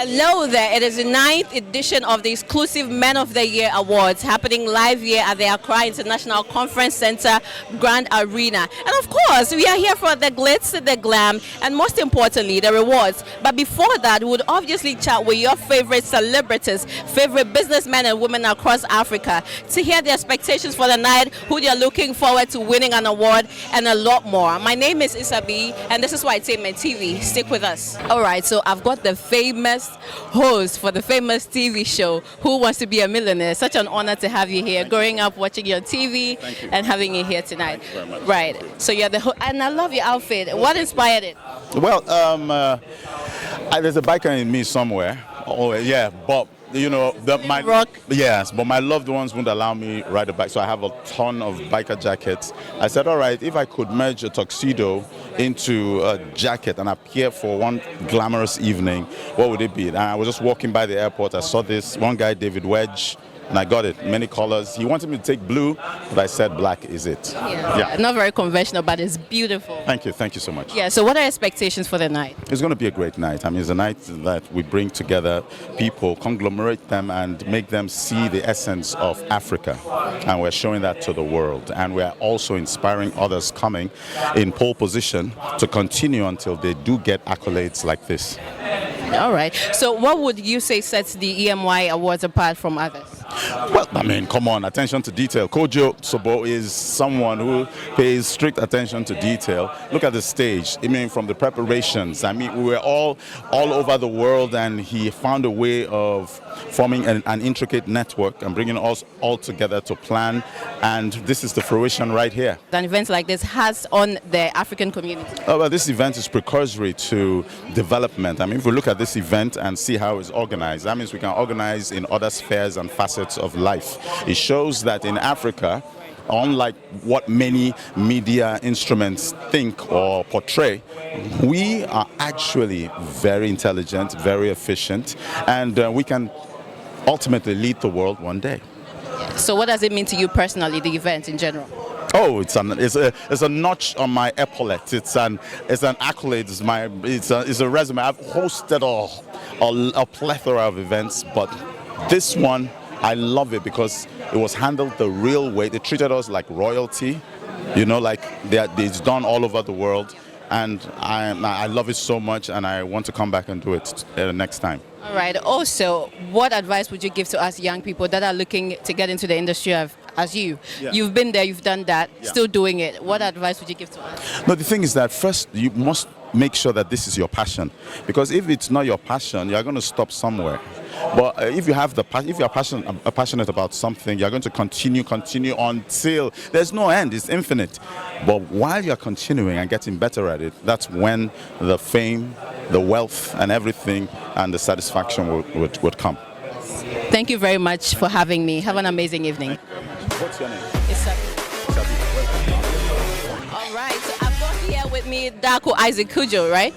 Hello there. It is the ninth edition of the exclusive Men of the Year Awards happening live here at the Accra International Conference Center Grand Arena. And of course, we are here for the glitz, the glam, and most importantly, the rewards. But before that, we would obviously chat with your favorite celebrities, favorite businessmen and women across Africa to hear the expectations for the night, who they are looking forward to winning an award, and a lot more. My name is Isabi, and this is why it's Entertainment TV. Stick with us. All right, so I've got the famous host for the famous TV show, Who Wants to Be a Millionaire. Such an honor to have you here. Growing up watching your TV and having you here tonight. Thank you very much. Right. So you're the and I love your outfit. What inspired it? Well, there's a biker in me somewhere. Oh yeah, but you know my rock. Yes, but my loved ones wouldn't allow me ride a bike, so I have a ton of biker jackets. I said, all right, if I could merge a tuxedo into a jacket and appear for one glamorous evening, what would it be? And I was just walking by the airport. I saw this one guy, David Wedge, and I got it, many colors. He wanted me to take blue, but I said black is it. Yeah. Not very conventional, but it's beautiful. Thank you so much. Yeah, so what are expectations for the night? It's going to be a great night. I mean, it's a night that we bring together people, conglomerate them, and make them see the essence of Africa. And we're showing that to the world. And we're also inspiring others coming in pole position to continue until they do get accolades like this. All right. So what would you say sets the EMY Awards apart from others? Well, I mean, come on, attention to detail. Kojo Sobo is someone who pays strict attention to detail. Look at the stage. I mean, from the preparations. I mean, we were all over the world, and he found a way of forming an intricate network and bringing us all together to plan. And this is the fruition right here. An event like this has on the African community. Oh, well, this event is precursory to development. I mean, if we look at this event and see how it's organized, that means we can organize in other spheres and facets of life. It shows that in Africa, unlike what many media instruments think or portray, we are actually very intelligent, very efficient, and we can ultimately lead the world one day. So what does it mean to you personally, the event in general? Oh, it's a notch on my epaulette. It's an accolade. It's a resume. I've hosted a plethora of events, but this one, I love it because it was handled the real way. They treated us like royalty, you know, like it's done all over the world. And I love it so much, and I want to come back and do it next time. All right. Also, what advice would you give to us young people that are looking to get into the industry as you? Yeah. You've been there, you've done that, still doing it. What advice would you give to us? No, the thing is that first you must make sure that this is your passion, because if it's not your passion, you're going to stop somewhere. But if you're passionate about something, you're going to continue until there's no end. It's infinite. But while you're continuing and getting better at it, that's when the fame, the wealth, and everything, and the satisfaction would come. Thank you very much for having me. Have an amazing evening. What's your name? Isabi. All right. So I've got here with me Dako Isaac Kujo, right?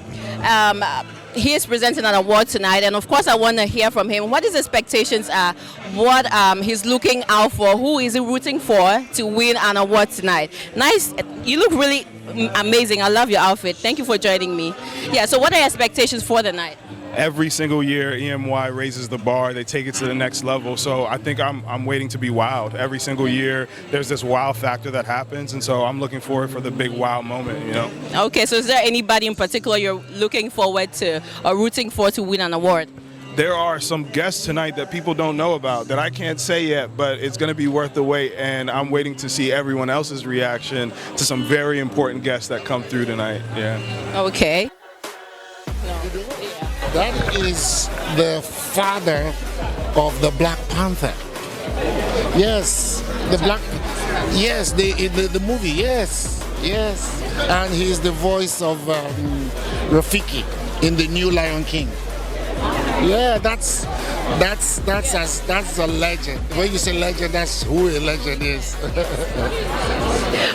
He is presenting an award tonight, and of course I want to hear from him what his expectations are, what he's looking out for, who is he rooting for to win an award tonight. Nice, you look really amazing. I love your outfit. Thank you for joining me. Yeah, so what are your expectations for the night? Every single year, EMY raises the bar. They take it to the next level. So I think I'm waiting to be wowed. Every single year, there's this wow factor that happens, and so I'm looking forward for the big wow moment, you know? Okay, so is there anybody in particular you're looking forward to or rooting for to win an award? There are some guests tonight that people don't know about that I can't say yet, but it's going to be worth the wait, and I'm waiting to see everyone else's reaction to some very important guests that come through tonight. Yeah. Okay. That is the father of the Black Panther. Yes, the movie. Yes, and he's the voice of Rafiki in the new Lion King. Yeah, that's a legend. When you say legend, that's who a legend is.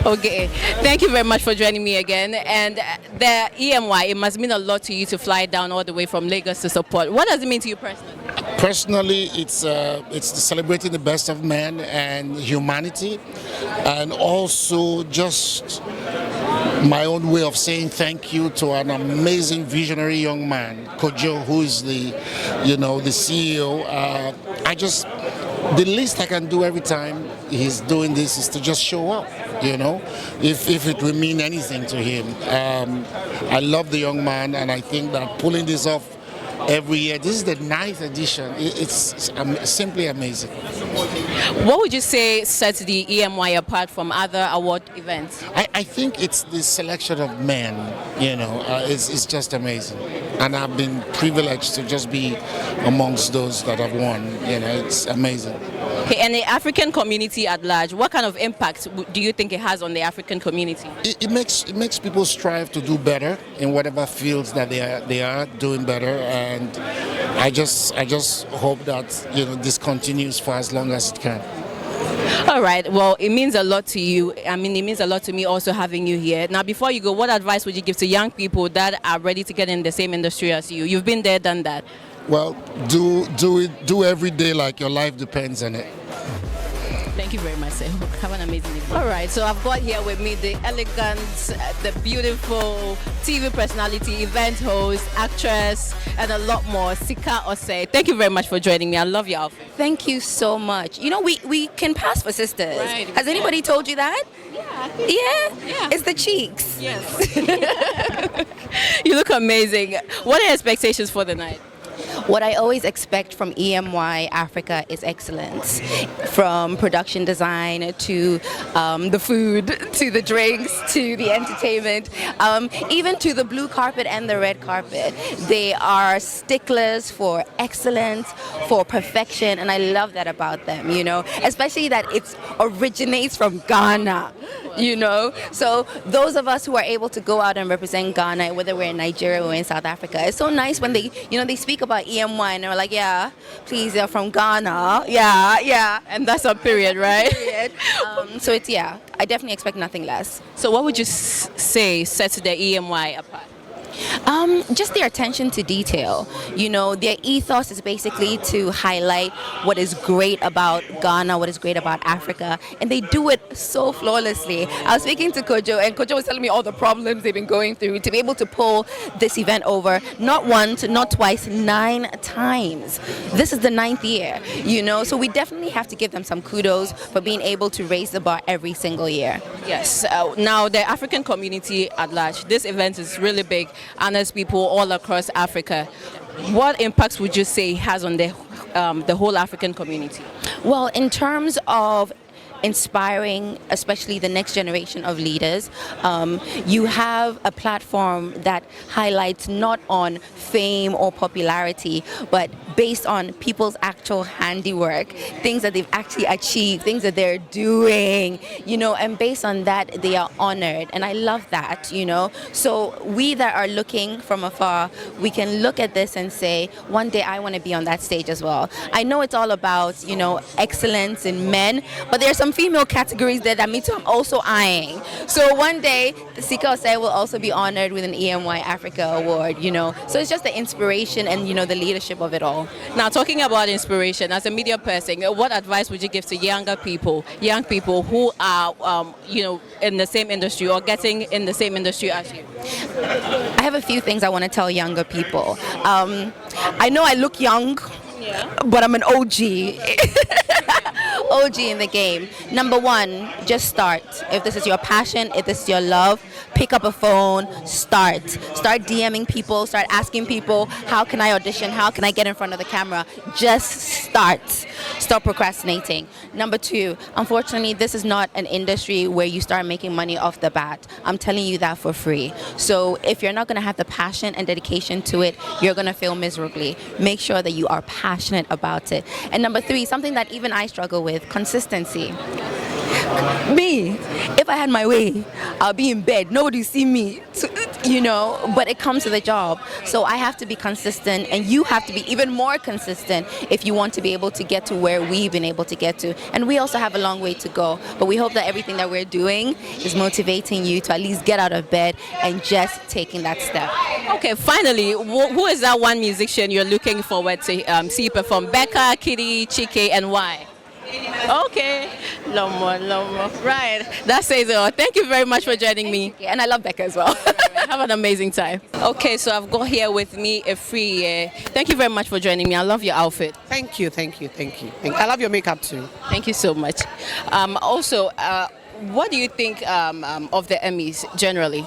Okay, thank you very much for joining me again. And the EMY, it must mean a lot to you to fly down all the way from Lagos to support. What does it mean to you personally? Personally, it's celebrating the best of men and humanity, and also just my own way of saying thank you to an amazing visionary young man, Kojo, who is the CEO. The least I can do every time he's doing this is to just show up, if it will mean anything to him. I love the young man, and I think that pulling this off every year, this is the 9th edition, it's simply amazing. What would you say sets the EMY apart from other award events? I think it's the selection of men, it's just amazing. And I've been privileged to just be amongst those that have won, it's amazing. Okay, and the African community at large, what kind of impact do you think it has on the African community? It makes people strive to do better in whatever fields that they are doing better, and I just hope that this continues for as long as it can. All right. Well, it means a lot to you. I mean, it means a lot to me also having you here. Now, before you go, what advice would you give to young people that are ready to get in the same industry as you? You've been there, done that. Well, do every day like your life depends on it. Thank you very much, sir. Have an amazing evening. All right, so I've got here with me the elegant, the beautiful TV personality, event host, actress, and a lot more, Sika Osei. Thank you very much for joining me. I love your outfit. Thank you so much. We can pass for sisters. Right, Has anybody told you that? Yeah. Yeah? It's the cheeks. Yes. You look amazing. What are your expectations for the night? What I always expect from EMY Africa is excellence, from production design to the food, to the drinks, to the entertainment, even to the blue carpet and the red carpet. They are sticklers for excellence, for perfection, and I love that about them, especially that it originates from Ghana. So those of us who are able to go out and represent Ghana, whether we're in Nigeria or in South Africa, it's so nice when they speak about EMY and they're like, yeah, please, they're from Ghana, yeah, And that's a period, right? period. So I definitely expect nothing less. So what would you say sets the EMY apart? Just their attention to detail. Their ethos is basically to highlight what is great about Ghana, what is great about Africa, and they do it so flawlessly. I was speaking to Kojo, and Kojo was telling me all the problems they've been going through to be able to pull this event over, not once, not twice, 9 times. This is the 9th year, so we definitely have to give them some kudos for being able to raise the bar every single year. Yes. Now, the African community at large, this event is really big. Honors people all across Africa. What impacts would you say it has on the whole African community? Well, in terms of inspiring, especially the next generation of leaders, you have a platform that highlights not on fame or popularity, but based on people's actual handiwork, things that they've actually achieved, things that they're doing, and based on that, they are honored. And I love that, So we that are looking from afar, we can look at this and say, one day I want to be on that stage as well. I know it's all about, excellence in men, but there's some female categories there that me too I'm also eyeing. So one day, Sika Osei will also be honored with an EMY Africa Award, So it's just the inspiration and, the leadership of it all. Now, talking about inspiration, as a media person, what advice would you give to young people who are, in the same industry or getting in the same industry as you? I have a few things I want to tell younger people. I know I look young, but I'm an OG. OG in the game. Number one, just start. If this is your passion, if this is your love, pick up a phone, start DMing people, start asking people, how can I audition, how can I get in front of the camera? Just stop procrastinating. Number two, unfortunately, this is not an industry where you start making money off the bat. I'm telling you that for free. So if you're not going to have the passion and dedication to it, you're going to fail miserably. Make sure that you are passionate about it. And number three, something that even I struggle with, consistency. Me, if I had my way, I'll be in bed. Nobody see me, but it comes to the job. So I have to be consistent, and you have to be even more consistent if you want to be able to get to where we've been able to get to. And we also have a long way to go. But we hope that everything that we're doing is motivating you to at least get out of bed and just taking that step. Okay, finally, who is that one musician you're looking forward to see perform? Becca, Kitty, Chike, and why? Okay. Lomo, Lomo. Right. That says it all. Thank you very much for joining me. And I love Becca as well. Have an amazing time. Okay, so I've got here with me a free. Thank you very much for joining me. I love your outfit. Thank you. I love your makeup too. Thank you so much. Also, what do you think of the Emmys generally?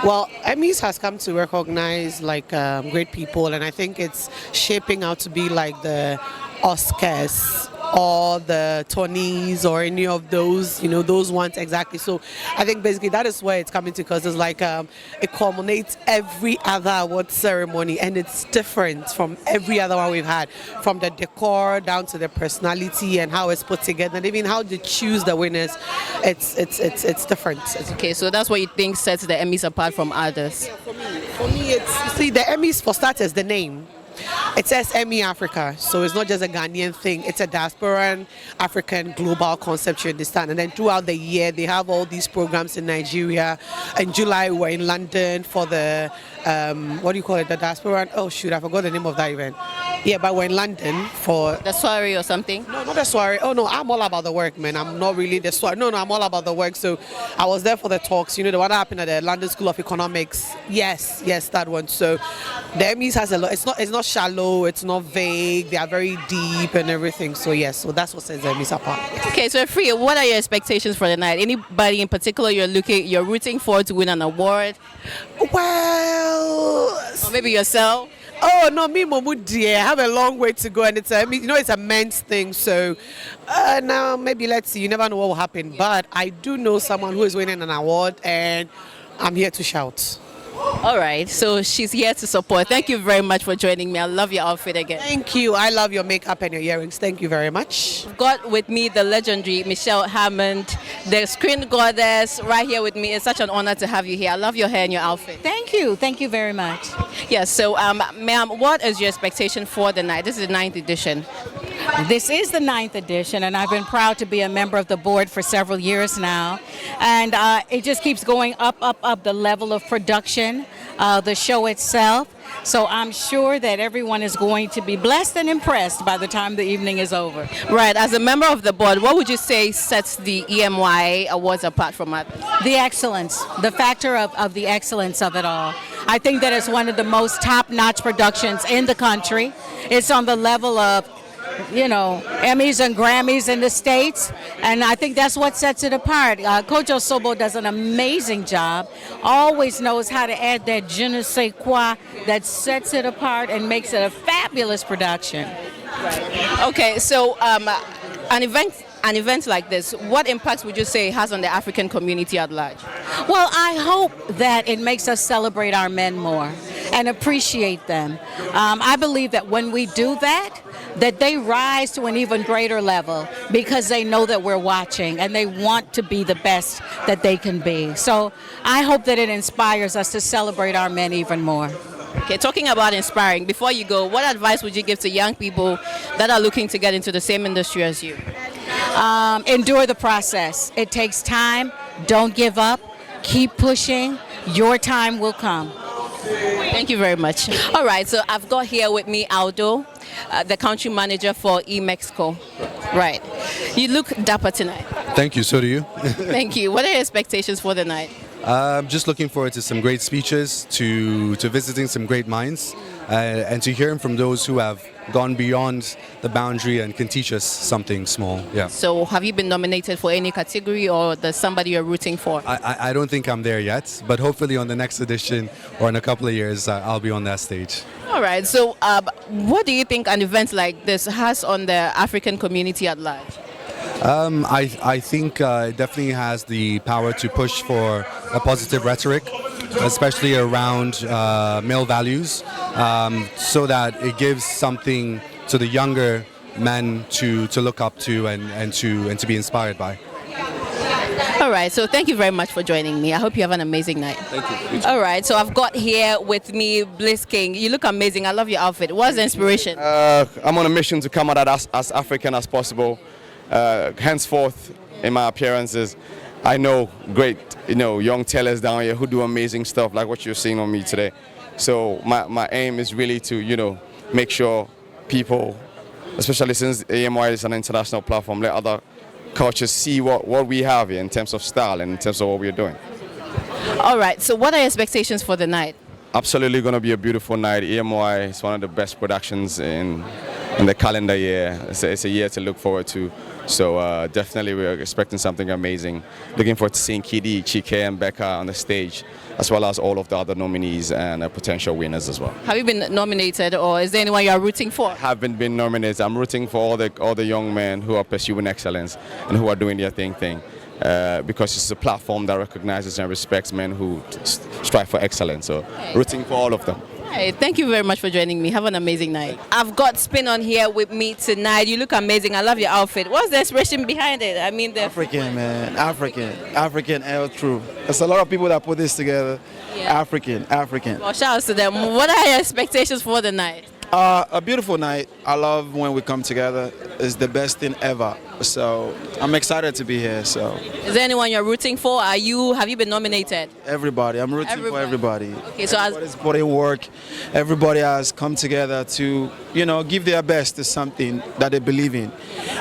Well, EMYs has come to recognize great people, and I think it's shaping out to be like the Oscars or the Tonys or any of those, those ones exactly. So I think basically that is where it's coming to, because it's like it culminates every other award ceremony, and it's different from every other one we've had, from the decor down to the personality and how it's put together, and even how they choose the winners. It's different. Okay, so that's what you think sets the Emmys apart from others. For me, the Emmys, for starters, the name. It says EMY Africa, so it's not just a Ghanaian thing, it's a diasporan African global concept, you understand. And then throughout the year they have all these programs in Nigeria. In July we're in London for the what do you call it, the diasporan, oh shoot, I forgot the name of that event. Yeah, but we're in London for the soiree or something. No, not the soiree. Oh no, I'm all about the work, man. I'm not really the soiree. No, I'm all about the work. So I was there for the talks, the one that happened at the London School of Economics. Yes, that one. So the Emmys has a lot. It's not shallow, it's not vague, they are very deep and everything. So yes, so that's what sets the Emmys apart. Okay, so Free, what are your expectations for the night? Anybody in particular you're rooting for to win an award? Well, or maybe yourself? Oh no, me Momudi, I have a long way to go, and it's a men's thing. So now maybe let's see. You never know what will happen, but I do know someone who is winning an award, and I'm here to shout. All right, so she's here to support. Thank you very much for joining me. I love your outfit again. Thank you. I love your makeup and your earrings. Thank you very much. I've got with me the legendary Michelle Hammond, the screen goddess, right here with me. It's such an honor to have you here. I love your hair and your outfit. Thank you. Thank you very much. Yes, so ma'am, what is your expectation for the night? This is the 9th edition. This is the 9th edition, and I've been proud to be a member of the board for several years now. And it just keeps going up the level of production, the show itself. So I'm sure that everyone is going to be blessed and impressed by the time the evening is over. Right. As a member of the board, what would you say sets the EMY Awards apart from others? The excellence, the factor of the excellence of it all. I think that it's one of the most top-notch productions in the country. It's on the level of Emmys and Grammys in the States, and I think that's what sets it apart. Coach Osobo does an amazing job, always knows how to add that je ne sais quoi that sets it apart and makes it a fabulous production. Right. Okay, so an event like this, what impacts would you say it has on the African community at large? Well, I hope that it makes us celebrate our men more and appreciate them. I believe that when we do that they rise to an even greater level because they know that we're watching and they want to be the best that they can be. So I hope that it inspires us to celebrate our men even more. Okay, talking about inspiring, before you go, what advice would you give to young people that are looking to get into the same industry as you? Endure the process. It takes time. Don't give up. Keep pushing. Your time will come. Thank you very much. All right, so I've got here with me Aldo, the country manager for eMexico. Right. You look dapper tonight. Thank you, so do you. Thank you. What are your expectations for the night? I'm just looking forward to some great speeches, to visiting some great minds, and to hearing from those who have gone beyond the boundary and can teach us something small. Yeah. So have you been nominated for any category, or there's somebody you're rooting for? I don't think I'm there yet, but hopefully on the next edition or in a couple of years I'll be on that stage. All right. So what do you think an event like this has on the African community at large? I think it definitely has the power to push for a positive rhetoric, especially around male values, so that it gives something to the younger men to look up to and to be inspired by. All right, so thank you very much for joining me. I hope you have an amazing night. Thank you. All right, so I've got here with me Bliss King. You look amazing. I love your outfit. What's the inspiration? I'm on a mission to come out as African as possible. Henceforth, in my appearances, I know great, young tellers down here who do amazing stuff like what you're seeing on me today. So my aim is really to, make sure people especially since EMY is an international platform. Let other cultures see what we have here in terms of style and in terms of what we're doing. All right, so what are your expectations for the night? Absolutely going to be a beautiful night. EMY is one of the best productions in the calendar year. It's a year to look forward to. So definitely we're expecting something amazing. Looking forward to seeing Kidi, Chike and Becca on the stage, as well as all of the other nominees and potential winners as well. Have you been nominated, or is there anyone you are rooting for? Haven't been nominated. I'm rooting for all the young men who are pursuing excellence and who are doing their thing. Because it's a platform that recognizes and respects men who strive for excellence. So rooting for all of them. Hey, thank you very much for joining me. Have an amazing night. I've got Spin on here with me tonight. You look amazing. I love your outfit. What's the expression behind it? I mean, African, man. African L true. There's a lot of people that put this together. Yeah. African. Well, shout out to them. What are your expectations for the night? A beautiful night. I love when we come together. It's the best thing ever. So I'm excited to be here. So is there anyone you're rooting for? Have you been nominated? Everybody. I'm rooting for everybody. Okay, so everybody's putting work. Everybody has come together to, give their best to something that they believe in,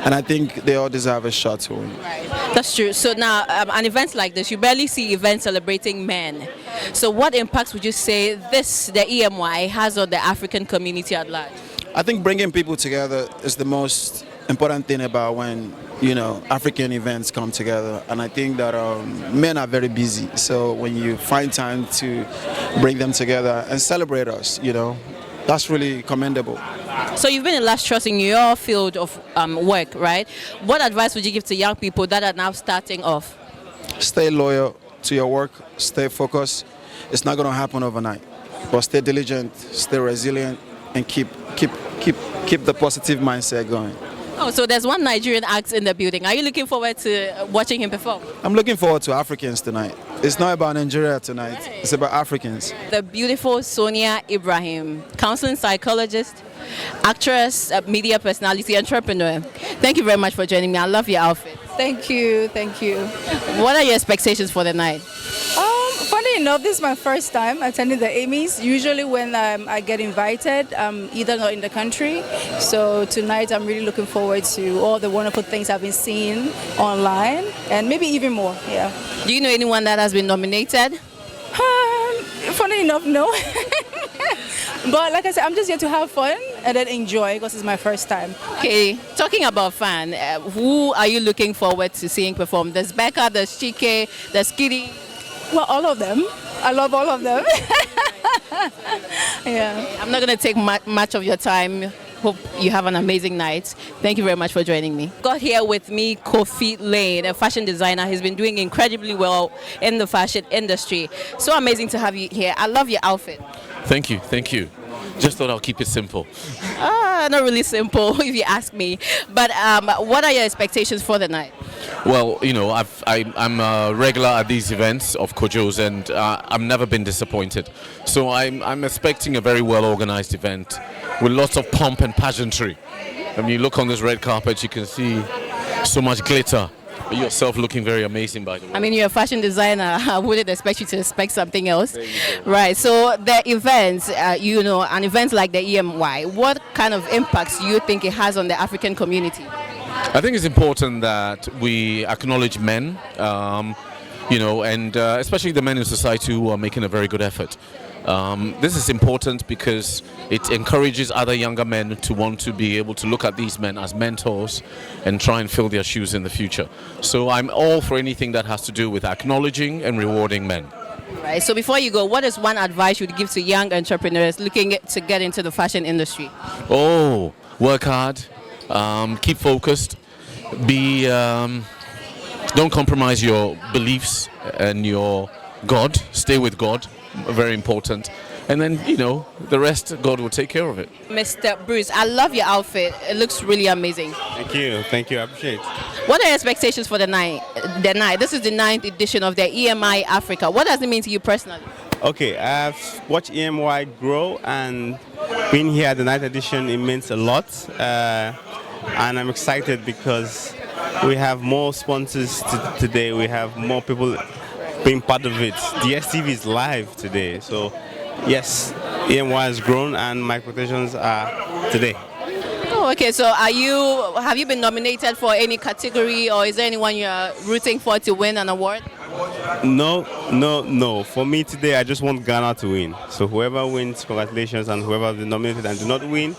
and I think they all deserve a shot to win. Right. That's true. So now, an event like this, you barely see events celebrating men. So what impacts would you say the EMY has on the African community at large? I think bringing people together is the most important thing about when African events come together, and I think that men are very busy, so when you find time to bring them together and celebrate us, that's really commendable. So you've been illustrious in your field of work, right? What advice would you give to young people that are now starting off? Stay loyal to your work, stay focused. It's not going to happen overnight, but stay diligent, stay resilient, and keep the positive mindset going. Oh, so there's one Nigerian act in the building. Are you looking forward to watching him perform? I'm looking forward to Africans tonight. It's not about Nigeria tonight. Right. It's about Africans. The beautiful Sonia Ibrahim, counseling psychologist, actress, media personality, entrepreneur. Thank you very much for joining me. I love your outfit. Thank you. What are your expectations for the night? Funny enough, this is my first time attending the EMYs. Usually when I get invited, I'm either not in the country. So tonight I'm really looking forward to all the wonderful things I've been seeing online, and maybe even more, yeah. Do you know anyone that has been nominated? Funny enough, no. But like I said, I'm just here to have fun and then enjoy because it's my first time. Okay, talking about fun, who are you looking forward to seeing perform? There's Becca, there's Chike, there's Kidi. Well, all of them. I love all of them. Yeah. I'm not going to take much of your time. Hope you have an amazing night. Thank you very much for joining me. Got here with me Kofi Lane, a fashion designer. He's been doing incredibly well in the fashion industry. So amazing to have you here. I love your outfit. Thank you. Just thought I'll keep it simple. Not really simple if you ask me. But what are your expectations for the night? Well, I'm a regular at these events of Kojo's, and I've never been disappointed. So I'm expecting a very well-organized event with lots of pomp and pageantry. When you look on this red carpet, you can see so much glitter. Yourself looking very amazing, by the way. I mean, you're a fashion designer. I wouldn't expect you to expect something else. Right. So the events, an event like the EMY, what kind of impacts do you think it has on the African community? I think it's important that we acknowledge men, and especially the men in society who are making a very good effort. This is important because it encourages other younger men to want to be able to look at these men as mentors and try and fill their shoes in the future. So I'm all for anything that has to do with acknowledging and rewarding men. Right. So before you go, what is one advice you would give to young entrepreneurs looking to get into the fashion industry? Oh, work hard, keep focused, don't compromise your beliefs and your God, stay with God. Very important, and then the rest God will take care of it. Mr. Bruce, I love your outfit. It looks really amazing. Thank you, I appreciate it. What are your expectations for the night? This is the 9th edition of the EMY Africa. What does it mean to you personally? Okay, I've watched EMY grow, and being here at the 9th edition, it means a lot, and I'm excited because we have more sponsors today. We have more people being part of it. DSTV is live today, so yes, EMY has grown and my expectations are today. Oh, Okay, so have you been nominated for any category, or is there anyone you're rooting for to win an award? No. For me today, I just want Ghana to win. So whoever wins, congratulations, and whoever has been nominated and do not win,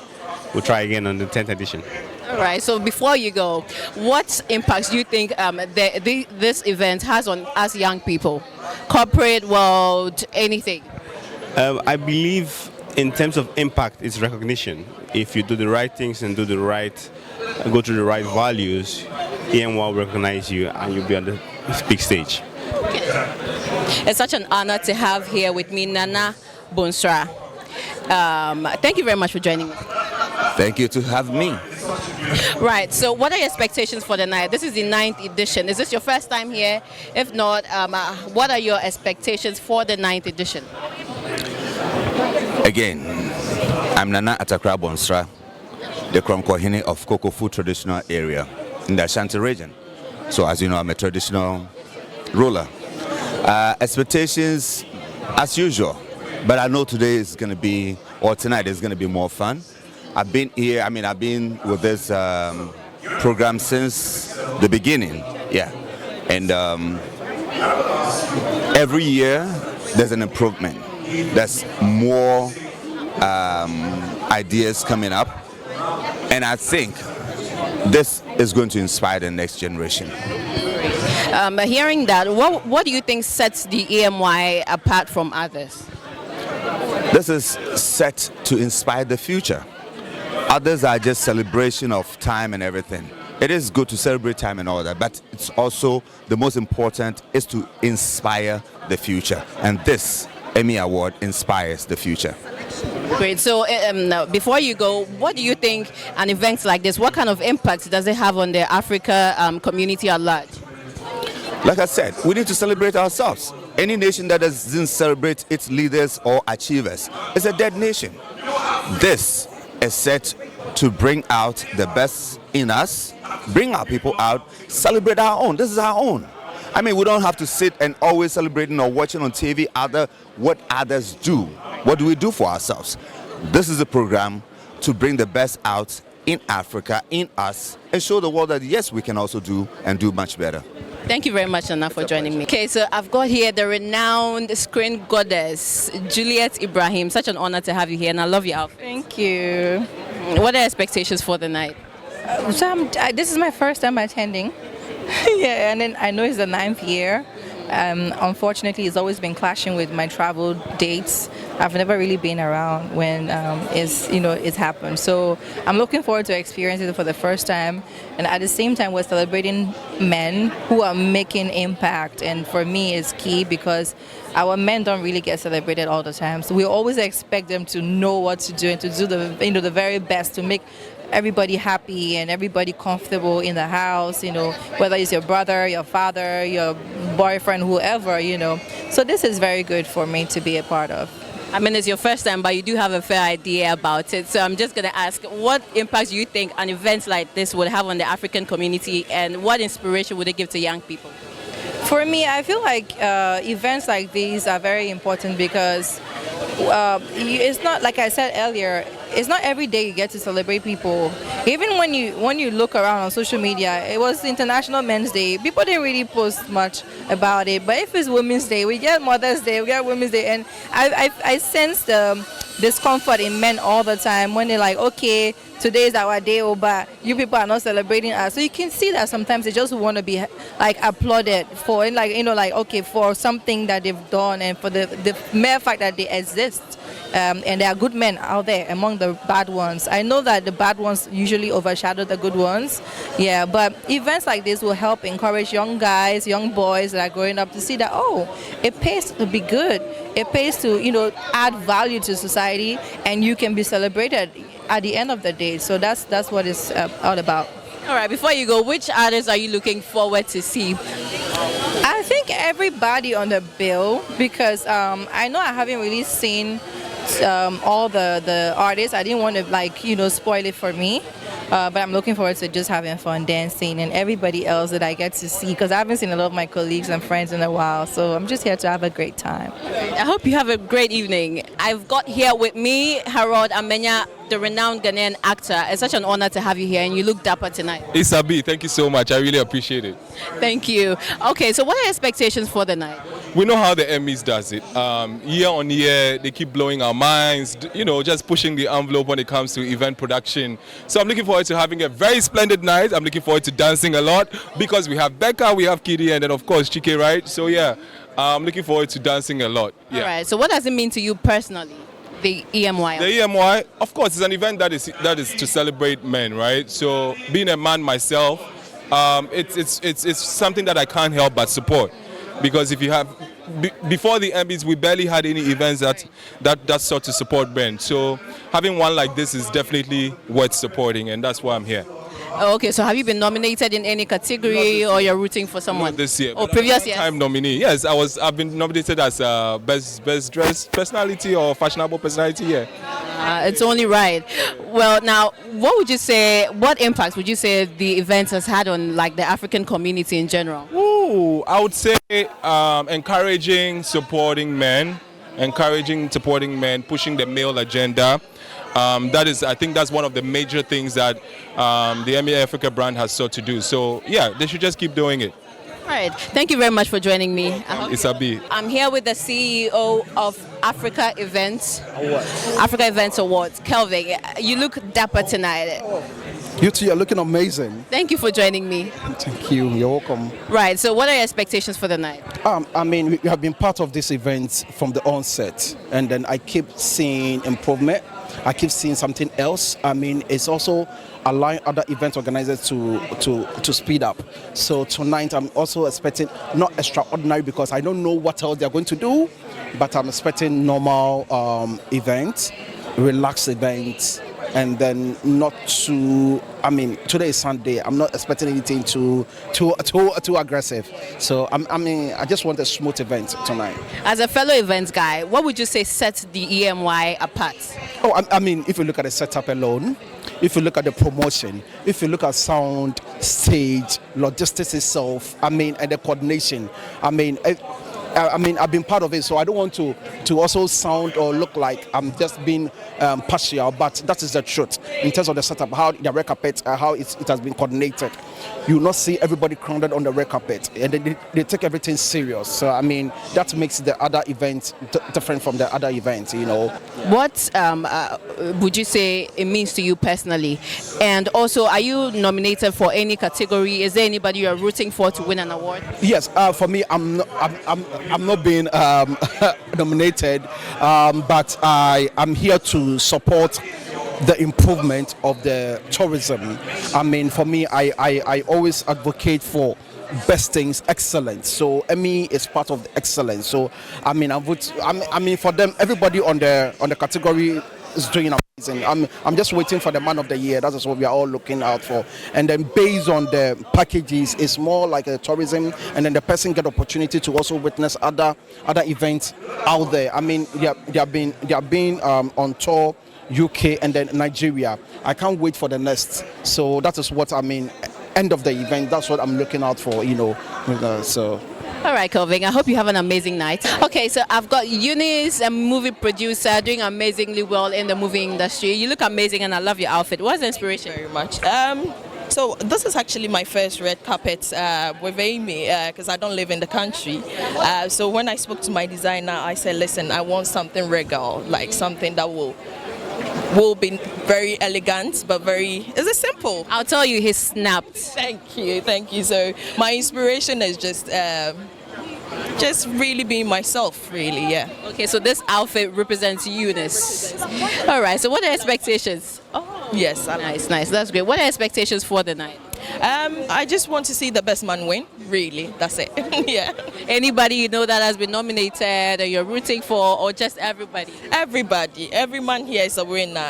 we'll try again on the 10th edition. All right, so before you go, what impacts do you think this event has on us young people? Corporate world, anything? I believe in terms of impact, it's recognition. If you do the right things and go through the right values, EMY will recognize you and you'll be on the big stage. It's such an honor to have here with me Nana Bonsra. Thank you very much for joining me. Thank you to have me. Right, so what are your expectations for the night? This is the 9th edition. Is this your first time here? If not, what are your expectations for the 9th edition? Again, I'm Nana Accra Bonsra, the Kromkohene of Koko Food traditional area in the Ashanti region. So as you know, I'm a traditional ruler. Expectations as usual, but I know today is going to be, or tonight is going to be more fun. I've been here, I've been with this program since the beginning, yeah. And every year there's an improvement. There's more ideas coming up. And I think this is going to inspire the next generation. Hearing that, what do you think sets the EMY apart from others? This is set to inspire the future. Others are just celebration of time and everything. It is good to celebrate time and all that, but it's also the most important is to inspire the future. And this EMY Award inspires the future. Great. So before you go, what do you think an event like this, what kind of impact does it have on the Africa community at large? Like I said, we need to celebrate ourselves. Any nation that doesn't celebrate its leaders or achievers is a dead nation. This is set to bring out the best in us, bring our people out, celebrate our own. This is our own. We don't have to sit and always celebrating or watching on TV what others do. What do we do for ourselves? This is a program to bring the best out in Africa, in us, and show the world that yes, we can also do and do much better. Thank you very much, Nana, for joining me. Okay, so I've got here the renowned screen goddess, Juliet Ibrahim. Such an honor to have you here, and I love your outfit. Thank you. What are expectations for the night? This is my first time attending. Yeah, and then I know it's the 9th year. Unfortunately, it's always been clashing with my travel dates. I've never really been around when it's happened. So I'm looking forward to experiencing it for the first time. And at the same time, we're celebrating men who are making impact. And for me, it's key because our men don't really get celebrated all the time. So we always expect them to know what to do and to do the very best to make everybody happy and everybody comfortable in the house, whether it's your brother, your father, your boyfriend, whoever, So this is very good for me to be a part of. It's your first time, but you do have a fair idea about it. So I'm just going to ask, what impact do you think an event like this would have on the African community, and what inspiration would it give to young people? For me, I feel like events like these are very important because it's not, like I said earlier, it's not every day you get to celebrate people. Even when you look around on social media, it was International Men's Day. People didn't really post much about it. But if it's Women's Day, we get Mother's Day, we get Women's Day. And I sense the discomfort in men all the time when they're like, okay, today is our day, but you people are not celebrating us. So you can see that sometimes they just want to be applauded for, okay, for something that they've done and for the mere fact that they exist. And there are good men out there among the bad ones. I know that the bad ones usually overshadow the good ones. Yeah, but events like this will help encourage young guys, young boys that are growing up to see that, it pays to be good. It pays to, add value to society, and you can be celebrated at the end of the day. So that's what it's all about. All right, before you go, which artists are you looking forward to see? I think everybody on the bill, because I know I haven't really seen all the artists. I didn't want to spoil it for me, but I'm looking forward to just having fun dancing and everybody else that I get to see, because I haven't seen a lot of my colleagues and friends in a while. So I'm just here to have a great time. I hope you have a great evening. I've got here with me Harold Amenya the renowned Ghanaian actor. It's such an honor to have you here, and you look dapper tonight. Isabi, thank you so much. I really appreciate it. Thank you. Okay, so what are your expectations for the night? We know how the EMYs does it. Year on year, they keep blowing our minds, you know, just pushing the envelope when it comes to event production. So I'm looking forward to having a very splendid night. I'm looking forward to dancing a lot because we have Becca, we have Kidi, and then of course Chike, right? So yeah, I'm looking forward to dancing a lot. Yeah. All right, so what does it mean to you personally, the EMY? The EMY, of course, is an event that is to celebrate men, right? So being a man myself, it's something that I can't help but support. Because if you have, before the EMYs, we barely had any events that sort to support men. So having one like this is definitely worth supporting, and that's why I'm here. Okay, so have you been nominated in any category, or you're rooting for someone? Not this year. Oh, previous year. Time nominee. Yes, I've been nominated as best dressed personality or fashionable personality. Yeah. It's only right. Well, now, what would you say? What impact would you say the event has had on like the African community in general? Ooh, I would say encouraging, supporting men, pushing the male agenda. I think that's one of the major things that the EMYs Africa brand has sought to do. So yeah, they should just keep doing it. All right. Thank you very much for joining me. Isabi. I'm here with the CEO of Africa Events Awards, Kelvin. You look dapper tonight. You two are looking amazing. Thank you for joining me. Thank you. You're welcome. Right. So what are your expectations for the night? I mean, we have been part of this event from the onset, and then I keep seeing improvement. I keep seeing something else. I mean, it's also allowing other event organizers to speed up. So tonight I'm also expecting not extraordinary because I don't know what else they're going to do, but I'm expecting normal events, relaxed events, and then not too. I mean, today is Sunday. I'm not expecting anything too aggressive. So I just want a smooth event tonight. As a fellow events guy, what would you say sets the EMY apart? Oh, I mean, if you look at the setup alone, if you look at the promotion, if you look at sound, stage, logistics itself, and the coordination, I've been part of it, so I don't want to also sound or look like I'm just being partial, but that is the truth in terms of the setup, how the red carpet, how it has been coordinated. You will not see everybody crowded on the red carpet, and they take everything serious. So that makes the other event different from the other events, you know. What would you say it means to you personally? And also, are you nominated for any category? Is there anybody you're rooting for to win an award? Yes, for me, I'm not being nominated, but I'm here to support the improvement of the tourism. For me, I always advocate for best things, excellence. So EMY is part of the excellence. So for them, everybody on the category is doing amazing. I'm just waiting for the man of the year. That is what we are all looking out for. And then based on the packages, it's more like a tourism, and then the person get opportunity to also witness other events out there. They have been on tour, UK and then Nigeria. I can't wait for the next. So that is what end of the event. That's what I'm looking out for, you know. So. All right, Kelvin, I hope you have an amazing night. Okay, so I've got Eunice, a movie producer, doing amazingly well in the movie industry. You look amazing and I love your outfit. What's the inspiration? Very much. So this is actually my first red carpet with EMY because I don't live in the country. So when I spoke to my designer, I said, listen, I want something regal, like something that will be very elegant, but is it simple? I'll tell you, he snapped. Thank you. So my inspiration is just really being myself, really, yeah. Okay, so this outfit represents Eunice. All right, so what are expectations? Oh, yes. Nice, that's great. What are expectations for the night? I just want to see the best man win, really, that's it. Yeah. Anybody you know that has been nominated or you're rooting for, or just everybody? Everybody, every man here is a winner,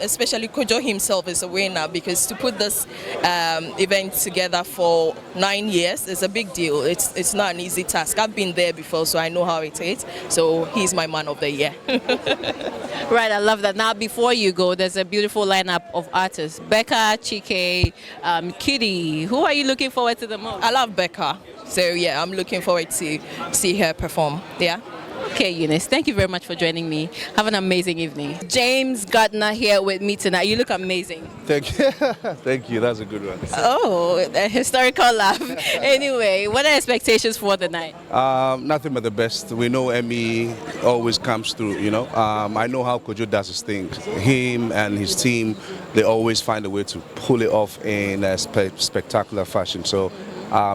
especially Kojo himself is a winner, because to put this event together for 9 years is a big deal. It's not an easy task. I've been there before, so I know how it is. So he's my man of the year. Right, I love that. Now, before you go, there's a beautiful lineup of artists. Becca, Chike, Kidi. Who are you looking forward to the most? I love Becca. So yeah, I'm looking forward to see her perform. Yeah. Okay, Eunice, thank you very much for joining me. Have an amazing evening. James Gardner here with me tonight. You look amazing. Thank you. Thank you. That's a good one. Oh, a historical laugh. Anyway, what are expectations for the night? Nothing but the best. We know Emmy always comes through, you know. I know how Kojo does his thing. Him and his team, they always find a way to pull it off in a spectacular fashion. So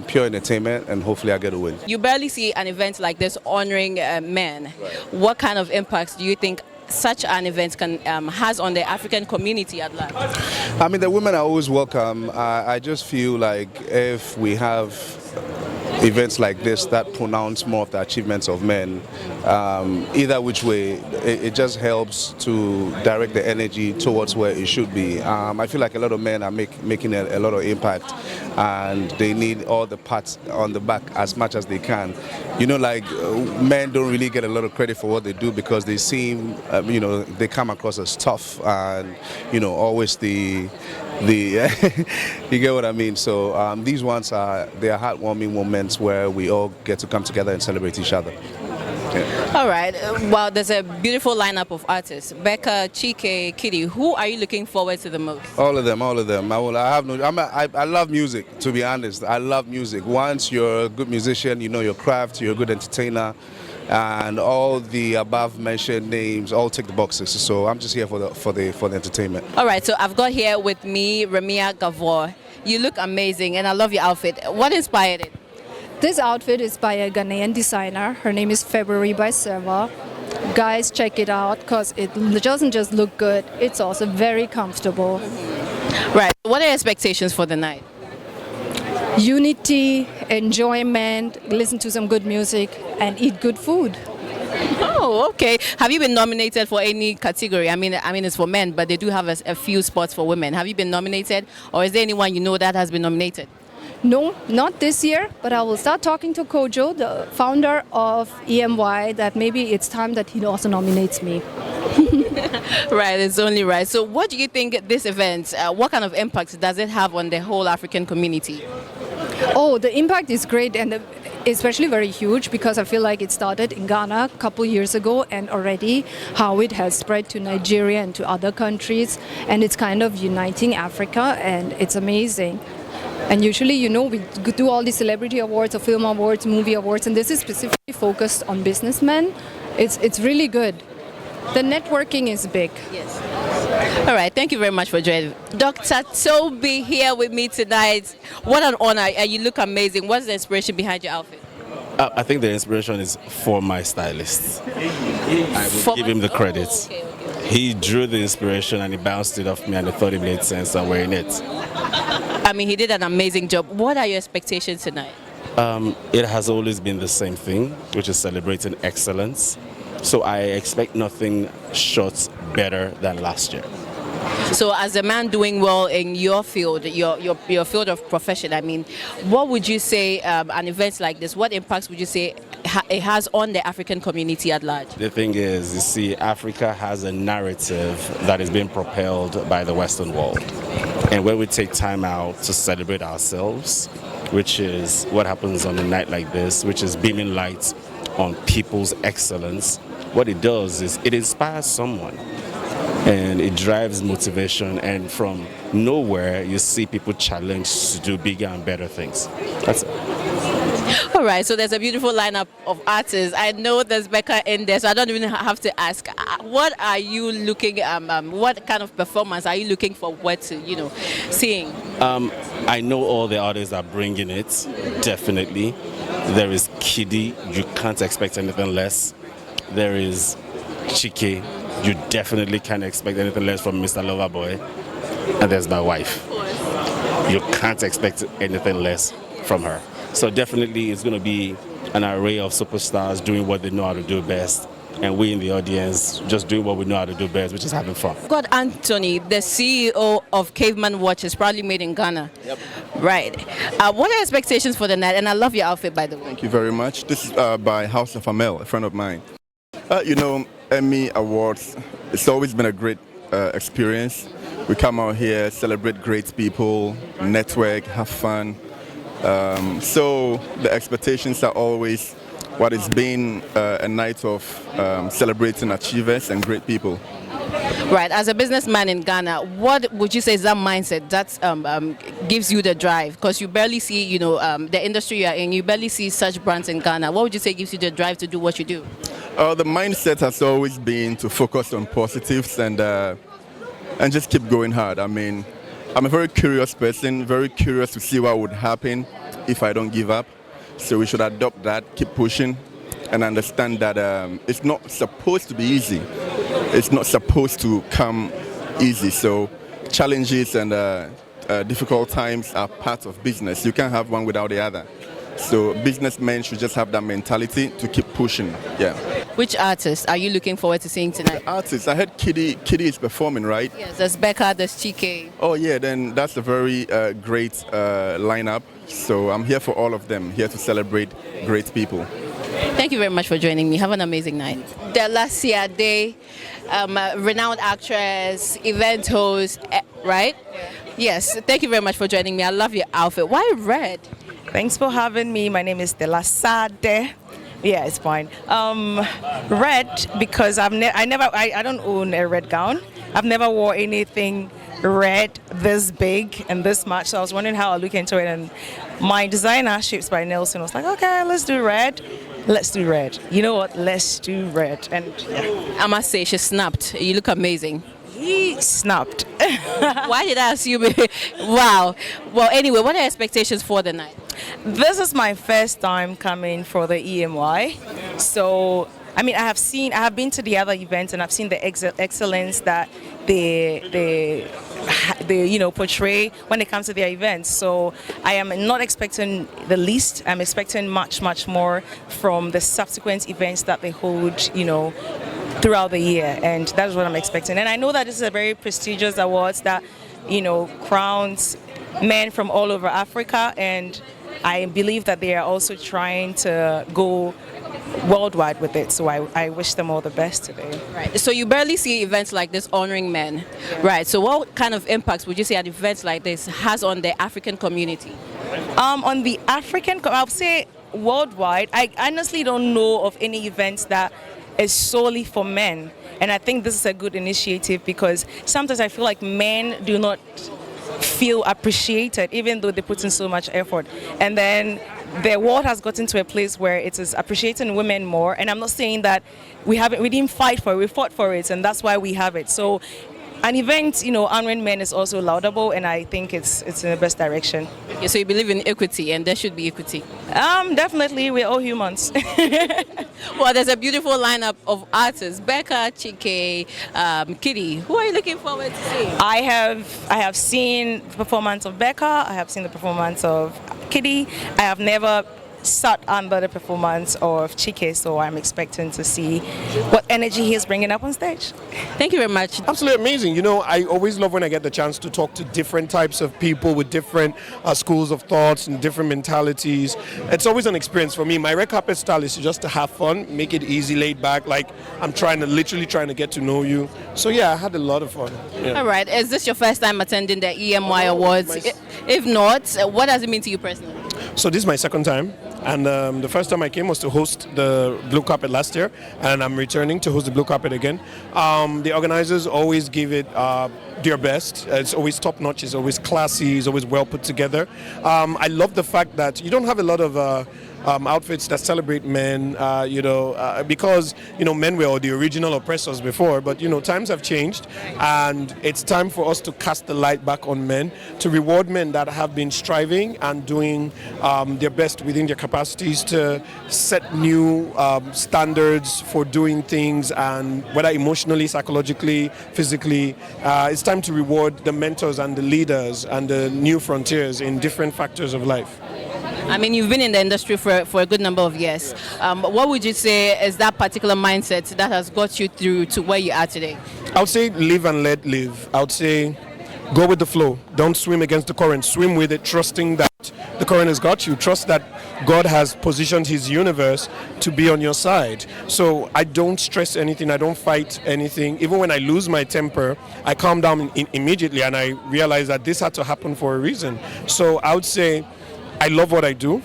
pure entertainment, and hopefully I get a win. You barely see an event like this honoring men. Right. What kind of impacts do you think such an event has on the African community at large? I mean, the women are always welcome. I just feel like if we have events like this that pronounce more of the achievements of men, either which way, it just helps to direct the energy towards where it should be. I feel like a lot of men are making a lot of impact, and they need all the pats on the back as much as they can. You know, like men don't really get a lot of credit for what they do because they seem, you know, they come across as tough and, you know, always the you get what I mean. So these ones are heartwarming moments where we all get to come together and celebrate each other. Yeah. All right. Well, there's a beautiful lineup of artists. Becca, Chike, Kitty. Who are you looking forward to the most? All of them. I love music, to be honest. I love music. Once you're a good musician, you know your craft, you're a good entertainer, and all the above mentioned names all tick the boxes. So I'm just here for the entertainment. All right. So I've got here with me Ramia Gavor. You look amazing, and I love your outfit. What inspired it? This outfit is by a Ghanaian designer. Her name is February by Serva. Guys, check it out because it doesn't just look good, it's also very comfortable. Right. What are your expectations for the night? Unity, enjoyment, listen to some good music, and eat good food. Oh, okay. Have you been nominated for any category? I mean, it's for men, but they do have a few spots for women. Have you been nominated, or is there anyone you know that has been nominated? No, not this year, but I will start talking to Kojo, the founder of EMY, that maybe it's time that he also nominates me. Right, it's only right. So what do you think this event, what kind of impact does it have on the whole African community? Oh, the impact is great, and especially very huge, because I feel like it started in Ghana a couple years ago, and already how it has spread to Nigeria and to other countries, and it's kind of uniting Africa, and it's amazing. And usually, you know, we do all these celebrity awards or film awards, movie awards, and this is specifically focused on businessmen. It's really good. The networking is big. Yes. All right, thank you very much for joining. Dr. Toby here with me tonight. What an honor. You look amazing. What's the inspiration behind your outfit? I think the inspiration is for my stylist. I will give him the credit. Okay. He drew the inspiration and he bounced it off me, and I thought it made sense I'm wearing it. I mean, he did an amazing job. What are your expectations tonight? It has always been the same thing, which is celebrating excellence. So I expect nothing short better than last year. So as a man doing well in your field, your field of profession, I mean, what would you say an event like this, what impacts would you say it has on the African community at large? The thing is, you see, Africa has a narrative that is being propelled by the Western world. And when we take time out to celebrate ourselves, which is what happens on a night like this, which is beaming light on people's excellence, what it does is it inspires someone. And it drives motivation, and from nowhere you see people challenged to do bigger and better things. That's it. All right, so there's a beautiful lineup of artists. I know there's Becca in there, so I don't even have to ask. What are you looking? What kind of performance are you looking forward to? Seeing. I know all the artists are bringing it. Definitely, there is Kiddy. You can't expect anything less. There is Chike. You definitely can't expect anything less from Mr. Loverboy. And there's my wife. You can't expect anything less from her. So definitely it's going to be an array of superstars doing what they know how to do best. And we in the audience just doing what we know how to do best, which is having fun. God, Anthony, the CEO of Caveman Watches, proudly made in Ghana. Yep. Right. What are expectations for the night? And I love your outfit, by the way. Thank you very much. This is by House of Amel, a friend of mine. Emmy Awards, it's always been a great experience. We come out here, celebrate great people, network, have fun. So the expectations are always what it's been a night of celebrating achievers and great people. Right, as a businessman in Ghana, what would you say is that mindset that gives you the drive? Because you barely see, the industry you're in, you barely see such brands in Ghana. What would you say gives you the drive to do what you do? The mindset has always been to focus on positives and just keep going hard. I mean, I'm a very curious person, very curious to see what would happen if I don't give up. So we should adopt that, keep pushing, and understand that it's not supposed to be easy. It's not supposed to come easy. So challenges and difficult times are part of business. You can't have one without the other. So businessmen should just have that mentality to keep pushing. Yeah. Which artists are you looking forward to seeing tonight? Artists, I heard Kitty is performing, right? Yes, there's Becca, there's Chike. Oh yeah, then that's a very great lineup. So I'm here for all of them, here to celebrate great people. Thank you very much for joining me. Have an amazing night. Delacia Day, renowned actress, event host, right? Yes, thank you very much for joining me. I love your outfit. Why red? Thanks for having me. My name is Delasade. Yeah, it's fine. Red because I don't own a red gown. I've never wore anything red this big and this much. So I was wondering how I look into it, and my designer, Shapes by Nelson, was like, okay, let's do red. Let's do red. You know what? Let's do red. And yeah. I must say, she snapped. You look amazing. He snapped. Why did I assume it? Wow. Well, anyway, what are your expectations for the night? This is my first time coming for the EMY. So, I mean, I have been to the other events and I've seen the excellence that they portray when it comes to their events. So I am not expecting the least. I'm expecting much, much more from the subsequent events that they hold, throughout the year, and that's what I'm expecting. And I know that this is a very prestigious awards that, crowns men from all over Africa, and I believe that they are also trying to go worldwide with it. So I wish them all the best today. Right. So you barely see events like this honoring men, right? So what kind of impacts would you say an event like this has on the African community? On the African, I would say worldwide. I honestly don't know of any events that is solely for men, and I think this is a good initiative because sometimes I feel like men do not feel appreciated even though they put in so much effort, and then the world has gotten to a place where it is appreciating women more. And I'm not saying that we didn't fight for it, we fought for it, and that's why we have it. So an event, honoring men is also laudable, and I think it's in the best direction. Yeah, so you believe in equity, and there should be equity? Definitely, we're all humans. Well, there's a beautiful lineup of artists: Becca, Chike, Kitty. Who are you looking forward to seeing? I have seen the performance of Becca. I have seen the performance of Kitty. I have never sat under the performance of Chike, so I'm expecting to see what energy he is bringing up on stage. Thank you very much. Absolutely amazing. I always love when I get the chance to talk to different types of people with different schools of thoughts and different mentalities. It's always an experience for me. My red carpet style is just to have fun, make it easy, laid back, like I'm literally trying to get to know you. So yeah, I had a lot of fun. Yeah. All right. Is this your first time attending the EMY Awards? If not, what does it mean to you personally? So this is my second time. And the first time I came was to host the blue carpet last year, and I'm returning to host the blue carpet again. The organizers always give it their best. It's always top notch, it's always classy, it's always well put together. I love the fact that you don't have a lot of outfits that celebrate men, because men were the original oppressors before, but times have changed, and it's time for us to cast the light back on men, to reward men that have been striving and doing their best within their capacities to set new standards for doing things, and whether emotionally, psychologically, physically. It's time to reward the mentors and the leaders and the new frontiers in different factors of life. I mean, you've been in the industry for a good number of years. What would you say is that particular mindset that has got you through to where you are today? I would say live and let live. I would say go with the flow. Don't swim against the current. Swim with it, trusting that the current has got you. Trust that God has positioned his universe to be on your side. So I don't stress anything. I don't fight anything. Even when I lose my temper, I calm down immediately, and I realize that this had to happen for a reason. So I would say I love what I do.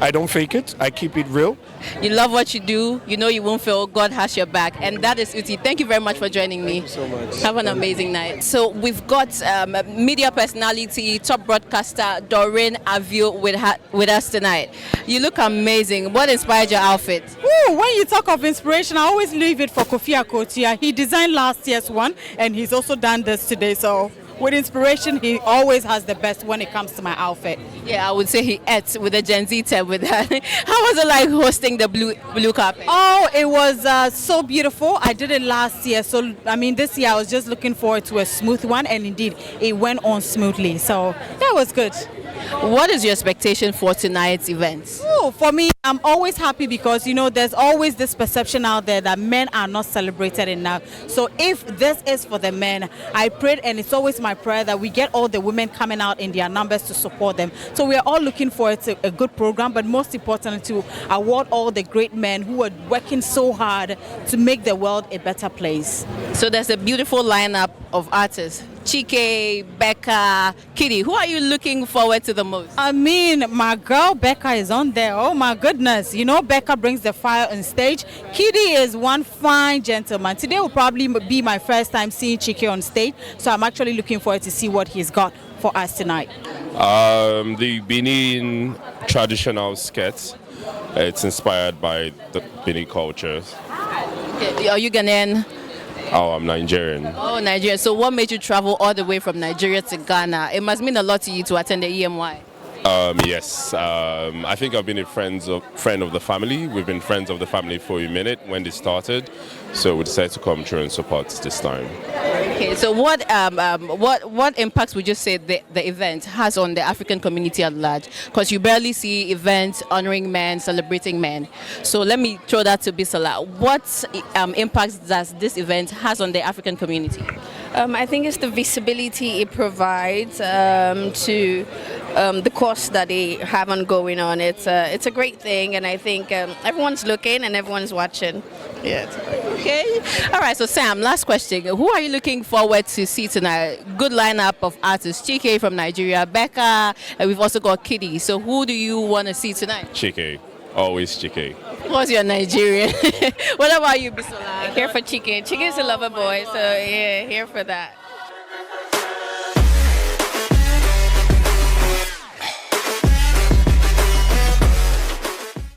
I don't fake it. I keep it real. You love what you do. You know you won't fail. God has your back. And that is Uti. Thank you very much for joining me. Thank you so much. Have an amazing night. So we've got media personality, top broadcaster Doreen Avio with us tonight. You look amazing. What inspired your outfit? Ooh, when you talk of inspiration, I always leave it for Kofi Akotia. He designed last year's one, and he's also done this today. So with inspiration, he always has the best when it comes to my outfit. Yeah, I would say he ate with the Gen Z tab with that. How was it like hosting the blue carpet? Oh, it was so beautiful. I did it last year. So, I mean, this year I was just looking forward to a smooth one. And indeed, it went on smoothly. So that was good. What is your expectation for tonight's event? Oh, for me, I'm always happy because, you know, there's always this perception out there that men are not celebrated enough. So if this is for the men, I prayed, and it's always my prayer that we get all the women coming out in their numbers to support them. So we are all looking forward to a good program, but most importantly to award all the great men who are working so hard to make the world a better place. So there's a beautiful lineup of artists. Chike, Becca, Kitty. Who are you looking forward to the most? I mean, my girl Becca is on there. Oh my goodness. You know, Becca brings the fire on stage. Kitty is one fine gentleman. Today will probably be my first time seeing Chike on stage. So I'm actually looking forward to see what he's got for us tonight. The Benin traditional sketch. It's inspired by the Benin cultures. Okay. Are you Ghanaian? Oh, I'm Nigerian. Oh, Nigeria. So what made you travel all the way from Nigeria to Ghana? It must mean a lot to you to attend the EMY. Yes, I think I've been a friend of the family. We've been friends of the family for a minute when they started, so we decided to come through and support this time. Okay, so what impacts would you say the event has on the African community at large? Because you barely see events honoring men, celebrating men. So let me throw that to Bisola. What impacts does this event has on the African community? I think it's the visibility it provides to the cause that they have ongoing on. It's a great thing, and I think everyone's looking and everyone's watching. Yeah. Okay. All right. So Sam, last question. Who are you looking forward to see tonight? Good lineup of artists. Chike from Nigeria, Becca, and we've also got Kitty. So who do you want to see tonight? Chike, always Chike. Of course, you're Nigerian. What about you, Bisola? Here for Chike. Chike is a lover boy, so yeah, here for that.